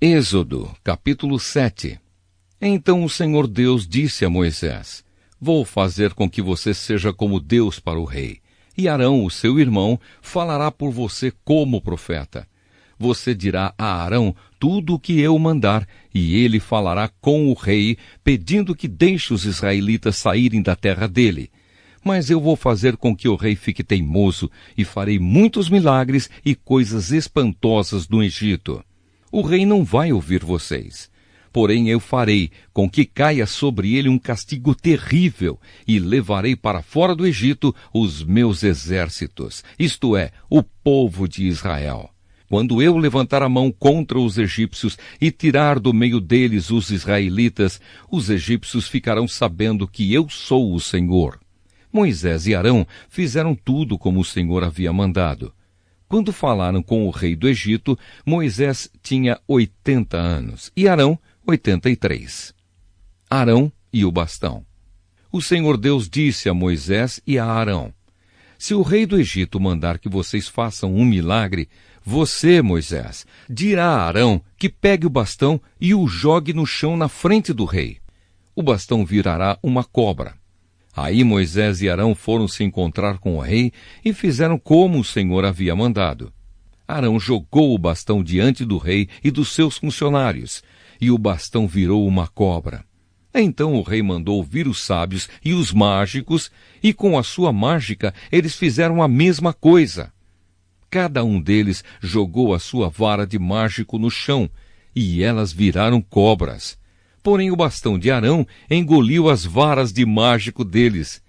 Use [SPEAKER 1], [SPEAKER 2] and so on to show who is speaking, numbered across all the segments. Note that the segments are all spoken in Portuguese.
[SPEAKER 1] Êxodo, capítulo 7. Então o Senhor Deus disse a Moisés: Vou fazer com que você seja como Deus para o rei, e Arão, o seu irmão, falará por você como profeta. Você dirá a Arão tudo o que eu mandar, e ele falará com o rei, pedindo que deixe os israelitas saírem da terra dele. Mas eu vou fazer com que o rei fique teimoso, e farei muitos milagres e coisas espantosas no Egito. O rei não vai ouvir vocês. Porém eu farei com que caia sobre ele um castigo terrível, e levarei para fora do Egito os meus exércitos, isto é, o povo de Israel. Quando eu levantar a mão contra os egípcios e tirar do meio deles os israelitas, os egípcios ficarão sabendo que eu sou o Senhor. Moisés e Arão fizeram tudo como o Senhor havia mandado. Quando falaram com o rei do Egito, Moisés tinha 80 anos e Arão 83. Arão e o bastão. O Senhor Deus disse a Moisés e a Arão: Se o rei do Egito mandar que vocês façam um milagre, você, Moisés, dirá a Arão que pegue o bastão e o jogue no chão na frente do rei. O bastão virará uma cobra. Aí Moisés e Arão foram se encontrar com o rei e fizeram como o Senhor havia mandado. Arão jogou o bastão diante do rei e dos seus funcionários, e o bastão virou uma cobra. Então o rei mandou vir os sábios e os mágicos, e com a sua mágica eles fizeram a mesma coisa. Cada um deles jogou a sua vara de mágico no chão, e elas viraram cobras. Porém o bastão de Arão engoliu as varas de mágico deles.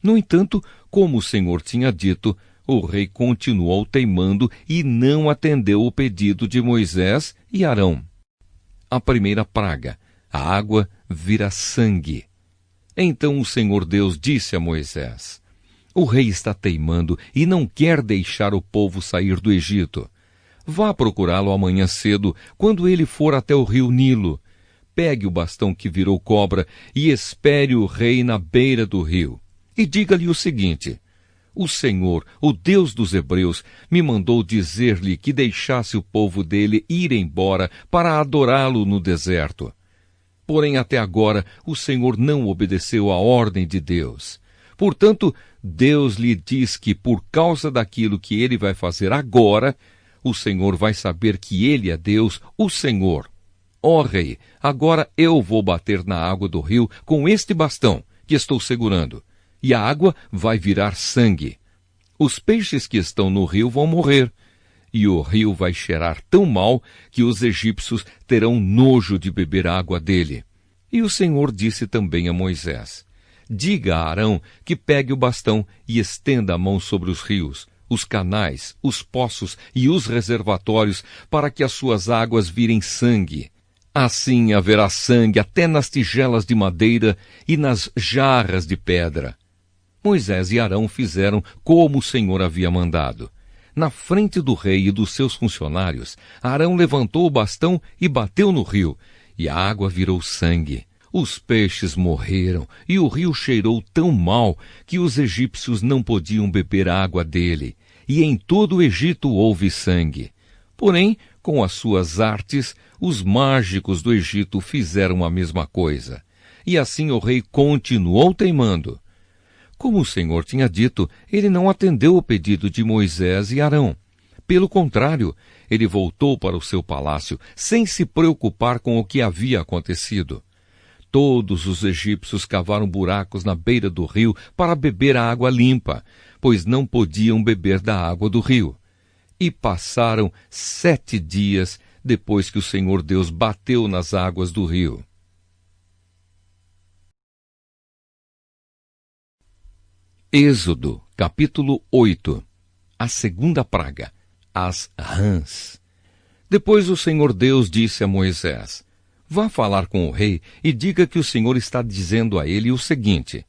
[SPEAKER 1] No entanto, como o Senhor tinha dito, o rei continuou teimando e não atendeu o pedido de Moisés e Arão. A primeira praga: a água vira sangue. Então o Senhor Deus disse a Moisés: O rei está teimando e não quer deixar o povo sair do Egito. Vá procurá-lo amanhã cedo, quando ele for até o rio Nilo. Pegue o bastão que virou cobra e espere o rei na beira do rio. E diga-lhe o seguinte: O Senhor, o Deus dos Hebreus, me mandou dizer-lhe que deixasse o povo dele ir embora para adorá-lo no deserto. Porém, até agora, o Senhor não obedeceu à ordem de Deus. Portanto, Deus lhe diz que, por causa daquilo que ele vai fazer agora, o Senhor vai saber que ele é Deus, o Senhor. Ó rei, agora eu vou bater na água do rio com este bastão que estou segurando, e a água vai virar sangue. Os peixes que estão no rio vão morrer, e o rio vai cheirar tão mal que os egípcios terão nojo de beber a água dele. E o Senhor disse também a Moisés: Diga a Arão que pegue o bastão e estenda a mão sobre os rios, os canais, os poços e os reservatórios, para que as suas águas virem sangue. Assim haverá sangue até nas tigelas de madeira e nas jarras de pedra. Moisés e Arão fizeram como o Senhor havia mandado. Na frente do rei e dos seus funcionários, Arão levantou o bastão e bateu no rio, e a água virou sangue. Os peixes morreram, e o rio cheirou tão mal que os egípcios não podiam beber a água dele, e em todo o Egito houve sangue. Porém, com as suas artes, os mágicos do Egito fizeram a mesma coisa. E assim o rei continuou teimando. Como o Senhor tinha dito, ele não atendeu o pedido de Moisés e Arão. Pelo contrário, ele voltou para o seu palácio, sem se preocupar com o que havia acontecido. Todos os egípcios cavaram buracos na beira do rio para beber a água limpa, pois não podiam beber da água do rio. E passaram 7 dias depois que o Senhor Deus bateu nas águas do rio. Êxodo, capítulo 8. A segunda praga: as rãs. Depois o Senhor Deus disse a Moisés: Vá falar com o rei e diga que o Senhor está dizendo a ele o seguinte: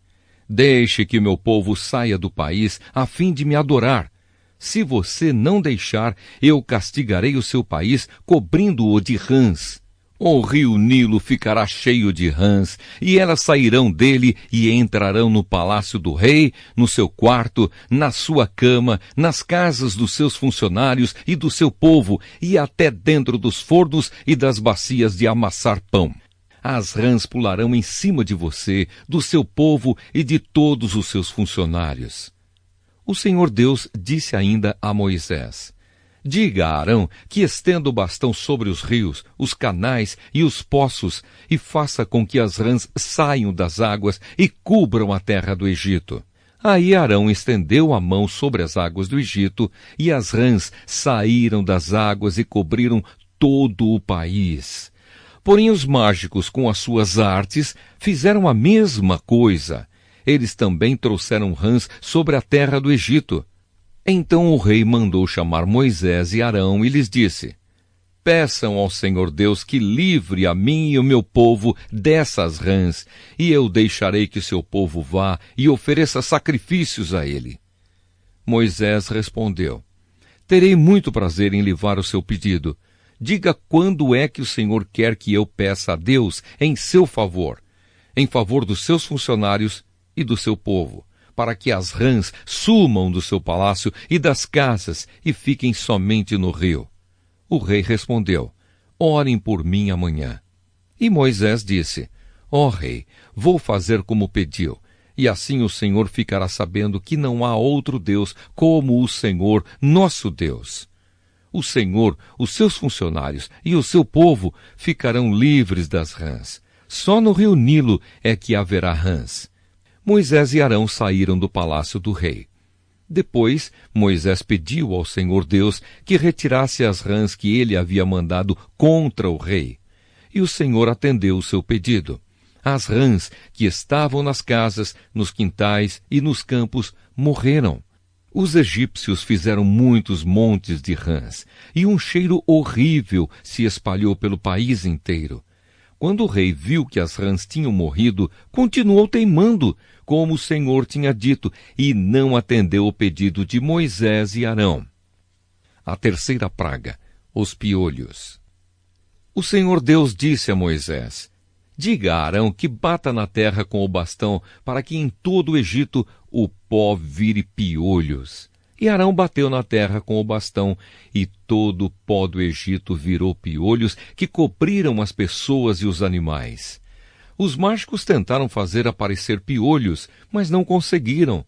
[SPEAKER 1] Deixe que meu povo saia do país a fim de me adorar. Se você não deixar, eu castigarei o seu país, cobrindo-o de rãs. O rio Nilo ficará cheio de rãs, e elas sairão dele e entrarão no palácio do rei, no seu quarto, na sua cama, nas casas dos seus funcionários e do seu povo, e até dentro dos fornos e das bacias de amassar pão. As rãs pularão em cima de você, do seu povo e de todos os seus funcionários. O Senhor Deus disse ainda a Moisés: diga a Arão que estenda o bastão sobre os rios, os canais e os poços, e faça com que as rãs saiam das águas e cubram a terra do Egito. Aí Arão estendeu a mão sobre as águas do Egito, e as rãs saíram das águas e cobriram todo o país. Porém os mágicos, com as suas artes, fizeram a mesma coisa. Eles também trouxeram rãs sobre a terra do Egito. Então o rei mandou chamar Moisés e Arão e lhes disse: peçam ao Senhor Deus que livre a mim e o meu povo dessas rãs, e eu deixarei que seu povo vá e ofereça sacrifícios a ele. Moisés respondeu: terei muito prazer em livrar o seu pedido. Diga quando é que o Senhor quer que eu peça a Deus em seu favor, em favor dos seus funcionários e do seu povo, para que as rãs sumam do seu palácio e das casas e fiquem somente no rio. O rei respondeu: orem por mim amanhã. E Moisés disse: ó rei, vou fazer como pediu, e assim o Senhor ficará sabendo que não há outro Deus como o Senhor, nosso Deus. O Senhor, os seus funcionários e o seu povo ficarão livres das rãs. Só no rio Nilo é que haverá rãs. Moisés e Arão saíram do palácio do rei. Depois, Moisés pediu ao Senhor Deus que retirasse as rãs que ele havia mandado contra o rei. E o Senhor atendeu o seu pedido. As rãs que estavam nas casas, nos quintais e nos campos morreram. Os egípcios fizeram muitos montes de rãs, e um cheiro horrível se espalhou pelo país inteiro. Quando o rei viu que as rãs tinham morrido, continuou teimando, como o Senhor tinha dito, e não atendeu o pedido de Moisés e Arão. A terceira praga, os piolhos. O Senhor Deus disse a Moisés: diga a Arão que bata na terra com o bastão, para que em todo o Egito o pó vire piolhos. E Arão bateu na terra com o bastão, e todo o pó do Egito virou piolhos que cobriram as pessoas e os animais. Os mágicos tentaram fazer aparecer piolhos, mas não conseguiram.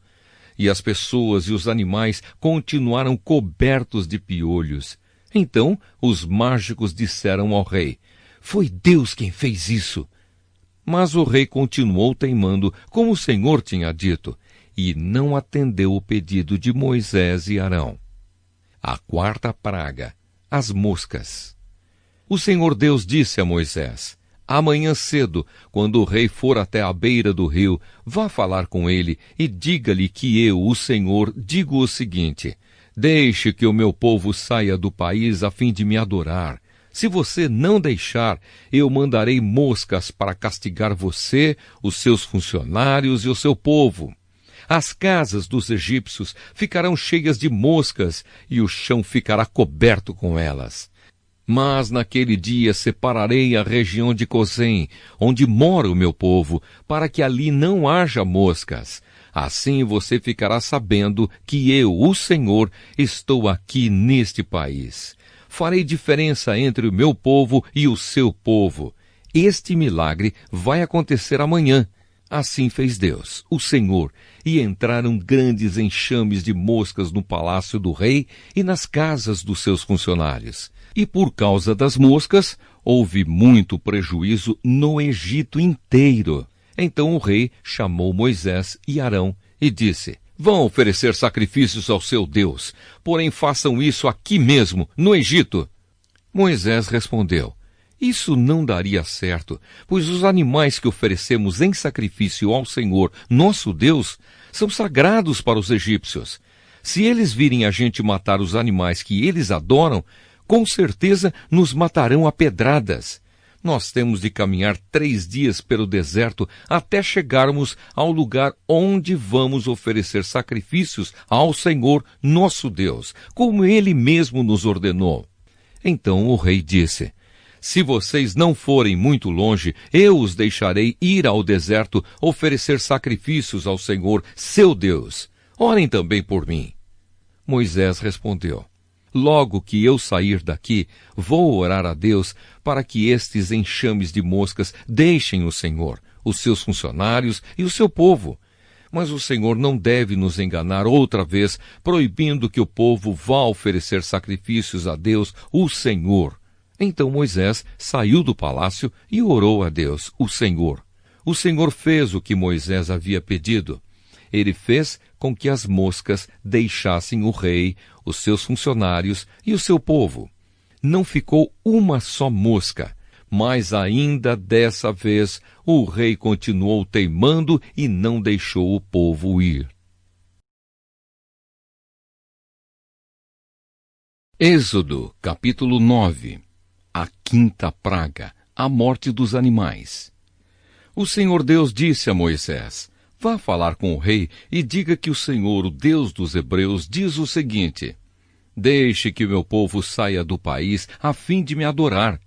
[SPEAKER 1] E as pessoas e os animais continuaram cobertos de piolhos. Então os mágicos disseram ao rei: foi Deus quem fez isso. Mas o rei continuou teimando, como o Senhor tinha dito, e não atendeu o pedido de Moisés e Arão. A quarta praga, as moscas. O Senhor Deus disse a Moisés: amanhã cedo, quando o rei for até a beira do rio, vá falar com ele e diga-lhe que eu, o Senhor, digo o seguinte: deixe que o meu povo saia do país a fim de me adorar. Se você não deixar, eu mandarei moscas para castigar você, os seus funcionários e o seu povo. As casas dos egípcios ficarão cheias de moscas e o chão ficará coberto com elas. Mas naquele dia separarei a região de Gozém, onde mora o meu povo, para que ali não haja moscas. Assim você ficará sabendo que eu, o Senhor, estou aqui neste país. Farei diferença entre o meu povo e o seu povo. Este milagre vai acontecer amanhã. Assim fez Deus, o Senhor, e entraram grandes enxames de moscas no palácio do rei e nas casas dos seus funcionários. E por causa das moscas, houve muito prejuízo no Egito inteiro. Então o rei chamou Moisés e Arão e disse: vão oferecer sacrifícios ao seu Deus, porém façam isso aqui mesmo, no Egito. Moisés respondeu: isso não daria certo, pois os animais que oferecemos em sacrifício ao Senhor, nosso Deus, são sagrados para os egípcios. Se eles virem a gente matar os animais que eles adoram, com certeza nos matarão a pedradas. Nós temos de caminhar 3 dias pelo deserto até chegarmos ao lugar onde vamos oferecer sacrifícios ao Senhor, nosso Deus, como Ele mesmo nos ordenou. Então o rei disse: Se vocês não forem muito longe, eu os deixarei ir ao deserto oferecer sacrifícios ao Senhor, seu Deus. Orem também por mim. Moisés respondeu: Logo que eu sair daqui, vou orar a Deus para que estes enxames de moscas deixem o Senhor, os seus funcionários e o seu povo. Mas o Senhor não deve nos enganar outra vez, proibindo que o povo vá oferecer sacrifícios a Deus, o Senhor. Então Moisés saiu do palácio e orou a Deus, o Senhor. O Senhor fez o que Moisés havia pedido. Ele fez com que as moscas deixassem o rei, os seus funcionários e o seu povo. Não ficou uma só mosca, mas ainda dessa vez o rei continuou teimando e não deixou o povo ir. Êxodo, capítulo 9. A quinta praga, a morte dos animais. O Senhor Deus disse a Moisés: Vá falar com o rei e diga que o Senhor, o Deus dos Hebreus, diz o seguinte: Deixe que o meu povo saia do país a fim de me adorar,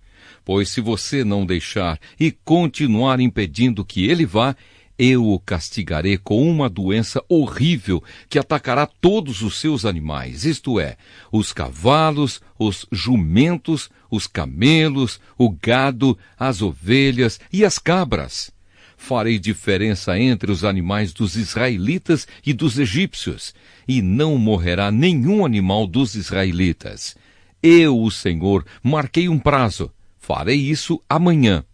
[SPEAKER 1] pois se você não deixar e continuar impedindo que ele vá, eu o castigarei com uma doença horrível que atacará todos os seus animais, isto é, os cavalos, os jumentos, os camelos, o gado, as ovelhas e as cabras. Farei diferença entre os animais dos israelitas e dos egípcios, e não morrerá nenhum animal dos israelitas. Eu, o Senhor, marquei um prazo. Farei isso amanhã.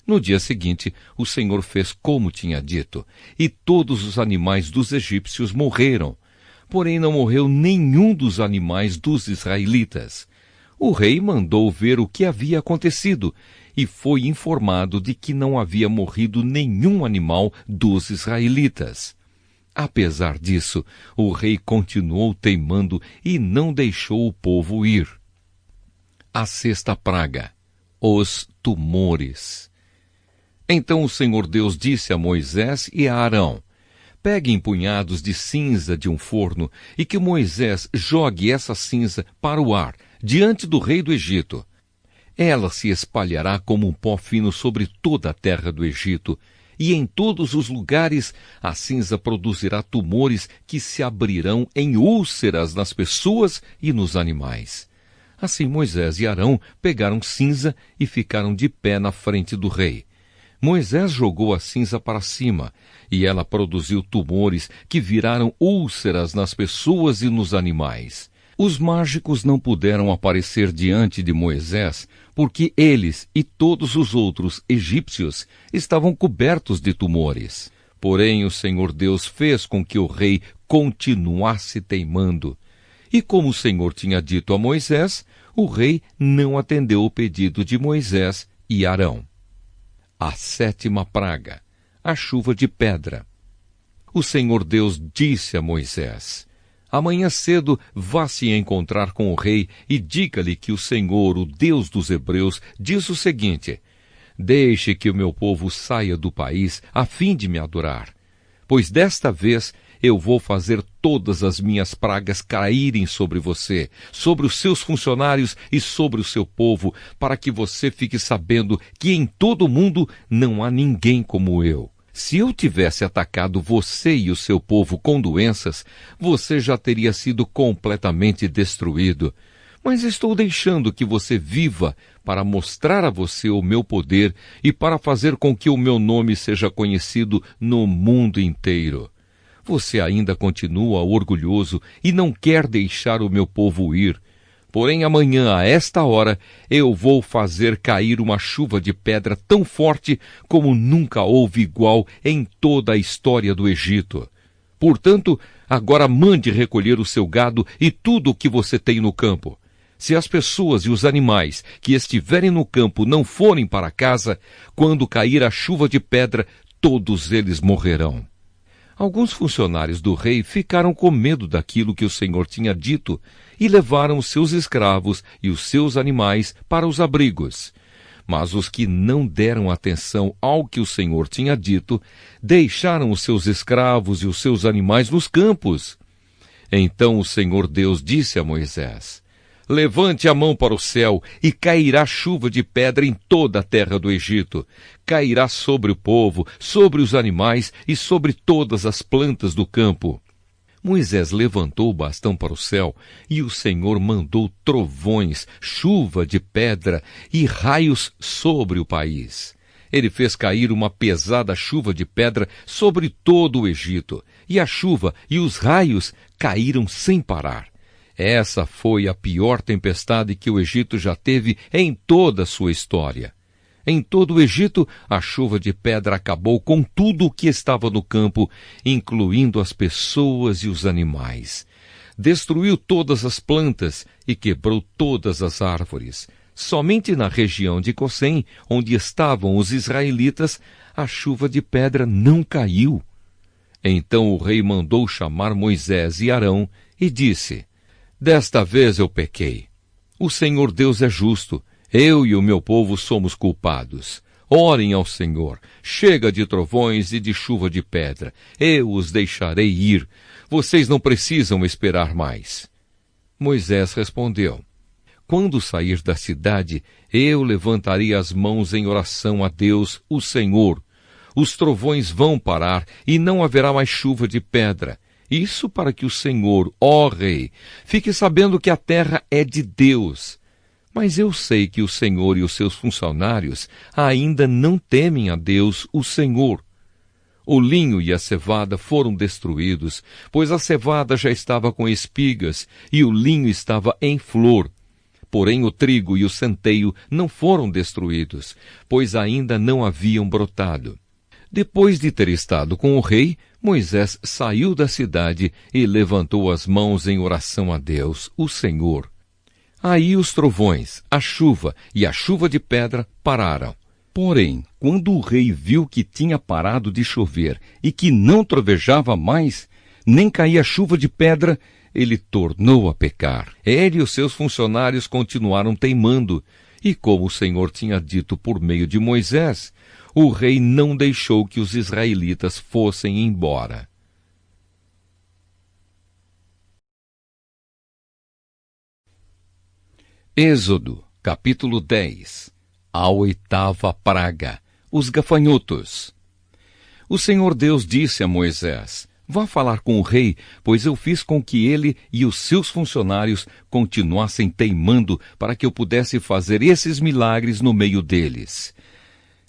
[SPEAKER 1] No dia seguinte, o Senhor fez como tinha dito, e todos os animais dos egípcios morreram. Porém, não morreu nenhum dos animais dos israelitas. O rei mandou ver o que havia acontecido, e foi informado de que não havia morrido nenhum animal dos israelitas. Apesar disso, o rei continuou teimando e não deixou o povo ir. A sexta praga, os tumores. Então o Senhor Deus disse a Moisés e a Arão: Peguem punhados de cinza de um forno e que Moisés jogue essa cinza para o ar, diante do rei do Egito. Ela se espalhará como um pó fino sobre toda a terra do Egito, e em todos os lugares a cinza produzirá tumores que se abrirão em úlceras nas pessoas e nos animais. Assim Moisés e Arão pegaram cinza e ficaram de pé na frente do rei. Moisés jogou a cinza para cima, e ela produziu tumores que viraram úlceras nas pessoas e nos animais. Os mágicos não puderam aparecer diante de Moisés, porque eles e todos os outros egípcios estavam cobertos de tumores. Porém, o Senhor Deus fez com que o rei continuasse teimando. E como o Senhor tinha dito a Moisés, o rei não atendeu o pedido de Moisés e Arão. A sétima praga, a chuva de pedra. O Senhor Deus disse a Moisés: Amanhã cedo vá se encontrar com o rei e diga-lhe que o Senhor, o Deus dos Hebreus, diz o seguinte: Deixe que o meu povo saia do país a fim de me adorar, pois desta vez eu vou fazer todas as minhas pragas caírem sobre você, sobre os seus funcionários e sobre o seu povo, para que você fique sabendo que em todo o mundo não há ninguém como eu. Se eu tivesse atacado você e o seu povo com doenças, você já teria sido completamente destruído. Mas estou deixando que você viva para mostrar a você o meu poder e para fazer com que o meu nome seja conhecido no mundo inteiro. Você ainda continua orgulhoso e não quer deixar o meu povo ir. Porém, amanhã, a esta hora, eu vou fazer cair uma chuva de pedra tão forte como nunca houve igual em toda a história do Egito. Portanto, agora mande recolher o seu gado e tudo o que você tem no campo. Se as pessoas e os animais que estiverem no campo não forem para casa, quando cair a chuva de pedra, todos eles morrerão. Alguns funcionários do rei ficaram com medo daquilo que o Senhor tinha dito e levaram os seus escravos e os seus animais para os abrigos. Mas os que não deram atenção ao que o Senhor tinha dito, deixaram os seus escravos e os seus animais nos campos. Então o Senhor Deus disse a Moisés: levante a mão para o céu, e cairá chuva de pedra em toda a terra do Egito. Cairá sobre o povo, sobre os animais e sobre todas as plantas do campo. Moisés levantou o bastão para o céu, e o Senhor mandou trovões, chuva de pedra e raios sobre o país. Ele fez cair uma pesada chuva de pedra sobre todo o Egito, e a chuva e os raios caíram sem parar. Essa foi a pior tempestade que o Egito já teve em toda a sua história. Em todo o Egito, a chuva de pedra acabou com tudo o que estava no campo, incluindo as pessoas e os animais. Destruiu todas as plantas e quebrou todas as árvores. Somente na região de Gosen, onde estavam os israelitas, a chuva de pedra não caiu. Então o rei mandou chamar Moisés e Arão e disse: Desta vez eu pequei. O Senhor Deus é justo. Eu e o meu povo somos culpados. Orem ao Senhor. Chega de trovões e de chuva de pedra. Eu os deixarei ir. Vocês não precisam esperar mais. Moisés respondeu: Quando sair da cidade, eu levantarei as mãos em oração a Deus, o Senhor. Os trovões vão parar e não haverá mais chuva de pedra. Isso para que o Senhor, ó Rei, fique sabendo que a terra é de Deus. Mas eu sei que o Senhor e os seus funcionários ainda não temem a Deus, o Senhor. O linho e a cevada foram destruídos, pois a cevada já estava com espigas e o linho estava em flor. Porém o trigo e o centeio não foram destruídos, pois ainda não haviam brotado. Depois de ter estado com o rei, Moisés saiu da cidade e levantou as mãos em oração a Deus, o Senhor. Aí os trovões, a chuva e a chuva de pedra pararam. Porém, quando o rei viu que tinha parado de chover e que não trovejava mais, nem caía chuva de pedra, ele tornou a pecar. Ele e os seus funcionários continuaram teimando, e como o Senhor tinha dito por meio de Moisés, o rei não deixou que os israelitas fossem embora. Êxodo, capítulo 10. A oitava praga, os gafanhotos. O Senhor Deus disse a Moisés: Vá falar com o rei, pois eu fiz com que ele e os seus funcionários continuassem teimando para que eu pudesse fazer esses milagres no meio deles.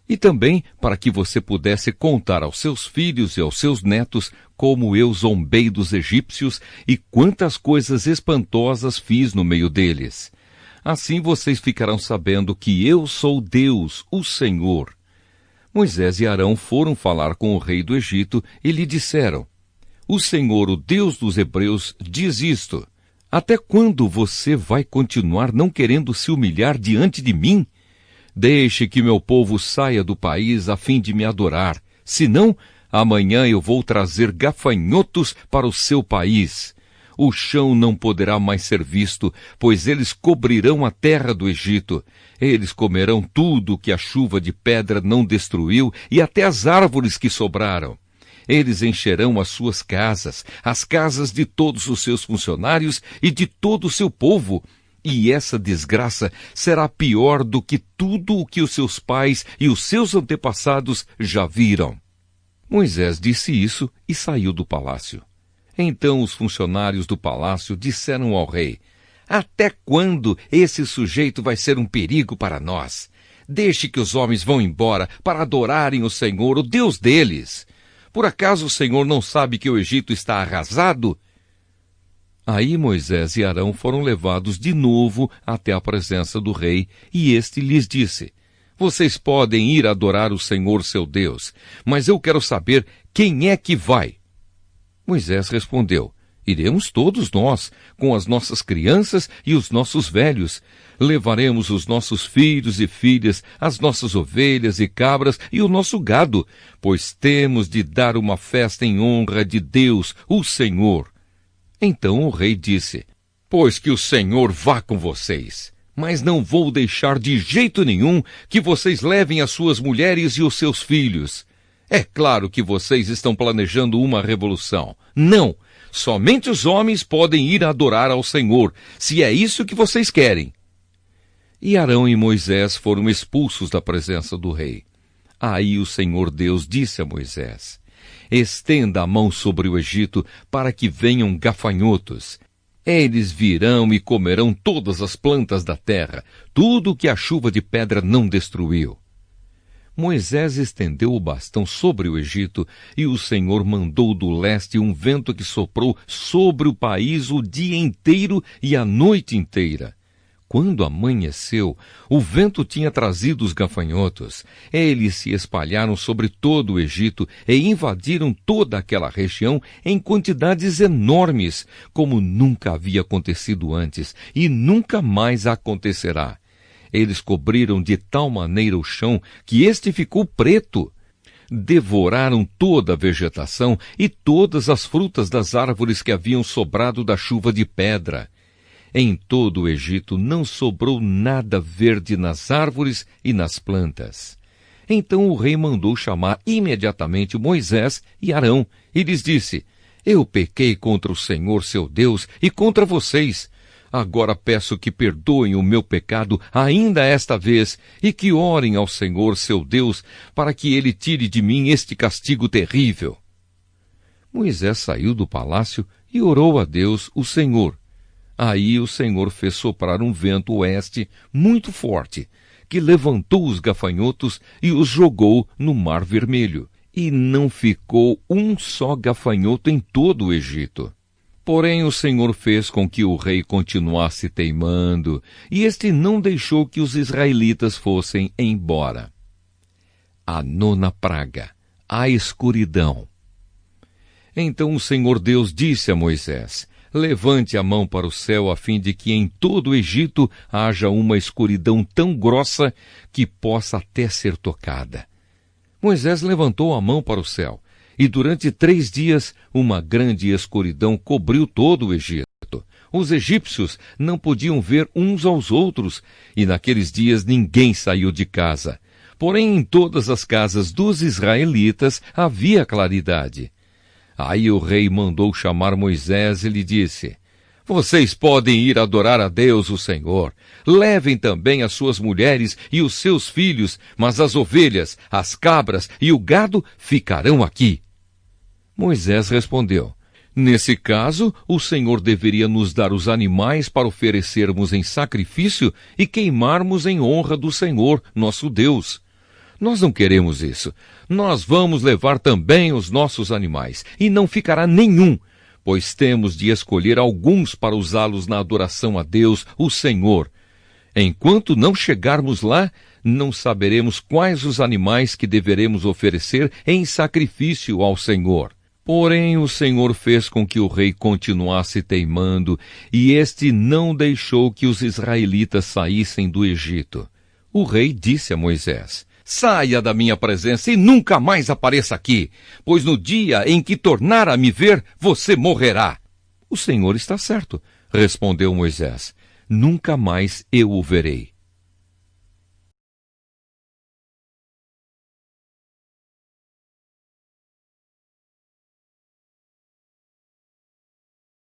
[SPEAKER 1] E também para que você pudesse contar aos seus filhos e aos seus netos como eu zombei dos egípcios e quantas coisas espantosas fiz no meio deles. Assim vocês ficarão sabendo que eu sou Deus, o Senhor. Moisés e Arão foram falar com o rei do Egito e lhe disseram: O Senhor, o Deus dos Hebreus, diz isto: Até quando você vai continuar não querendo se humilhar diante de mim? Deixe que meu povo saia do país a fim de me adorar. Senão, amanhã eu vou trazer gafanhotos para o seu país. O chão não poderá mais ser visto, pois eles cobrirão a terra do Egito. Eles comerão tudo que a chuva de pedra não destruiu e até as árvores que sobraram. Eles encherão as suas casas, as casas de todos os seus funcionários e de todo o seu povo. E essa desgraça será pior do que tudo o que os seus pais e os seus antepassados já viram. Moisés disse isso e saiu do palácio. Então os funcionários do palácio disseram ao rei: Até quando esse sujeito vai ser um perigo para nós? Deixe que os homens vão embora para adorarem o Senhor, o Deus deles. Por acaso o Senhor não sabe que o Egito está arrasado? Aí Moisés e Arão foram levados de novo até a presença do rei, e este lhes disse: Vocês podem ir adorar o Senhor seu Deus, mas eu quero saber quem é que vai. Moisés respondeu: Iremos todos nós, com as nossas crianças e os nossos velhos. Levaremos os nossos filhos e filhas, as nossas ovelhas e cabras e o nosso gado, pois temos de dar uma festa em honra de Deus, o Senhor. Então o rei disse: Pois que o Senhor vá com vocês, mas não vou deixar de jeito nenhum que vocês levem as suas mulheres e os seus filhos. É claro que vocês estão planejando uma revolução. Não! Somente os homens podem ir adorar ao Senhor, se é isso que vocês querem. E Arão e Moisés foram expulsos da presença do rei. Aí o Senhor Deus disse a Moisés: estenda a mão sobre o Egito para que venham gafanhotos. Eles virão e comerão todas as plantas da terra, tudo que a chuva de pedra não destruiu. Moisés estendeu o bastão sobre o Egito, e o Senhor mandou do leste um vento que soprou sobre o país o dia inteiro e a noite inteira. Quando amanheceu, o vento tinha trazido os gafanhotos. Eles se espalharam sobre todo o Egito e invadiram toda aquela região em quantidades enormes, como nunca havia acontecido antes e nunca mais acontecerá. Eles cobriram de tal maneira o chão que este ficou preto. Devoraram toda a vegetação e todas as frutas das árvores que haviam sobrado da chuva de pedra. Em todo o Egito não sobrou nada verde nas árvores e nas plantas. Então o rei mandou chamar imediatamente Moisés e Arão e lhes disse: eu pequei contra o Senhor seu Deus e contra vocês. Agora peço que perdoem o meu pecado ainda esta vez e que orem ao Senhor seu Deus para que ele tire de mim este castigo terrível. Moisés saiu do palácio e orou a Deus, o Senhor. Aí o Senhor fez soprar um vento oeste muito forte, que levantou os gafanhotos e os jogou no Mar Vermelho. E não ficou um só gafanhoto em todo o Egito. Porém o Senhor fez com que o rei continuasse teimando, e este não deixou que os israelitas fossem embora. A nona praga, a escuridão. Então o Senhor Deus disse a Moisés: levante a mão para o céu a fim de que em todo o Egito haja uma escuridão tão grossa que possa até ser tocada. Moisés levantou a mão para o céu, e durante 3 dias uma grande escuridão cobriu todo o Egito. Os egípcios não podiam ver uns aos outros, e naqueles dias ninguém saiu de casa. Porém, em todas as casas dos israelitas havia claridade. Aí o rei mandou chamar Moisés e lhe disse: vocês podem ir adorar a Deus, o Senhor. Levem também as suas mulheres e os seus filhos, mas as ovelhas, as cabras e o gado ficarão aqui. Moisés respondeu: nesse caso, o Senhor deveria nos dar os animais para oferecermos em sacrifício e queimarmos em honra do Senhor, nosso Deus. Nós não queremos isso. Nós vamos levar também os nossos animais, e não ficará nenhum, pois temos de escolher alguns para usá-los na adoração a Deus, o Senhor. Enquanto não chegarmos lá, não saberemos quais os animais que deveremos oferecer em sacrifício ao Senhor. Porém, o Senhor fez com que o rei continuasse teimando, e este não deixou que os israelitas saíssem do Egito. O rei disse a Moisés: saia da minha presença e nunca mais apareça aqui, pois no dia em que tornar a me ver, você morrerá. O Senhor está certo, respondeu Moisés. Nunca mais eu o verei.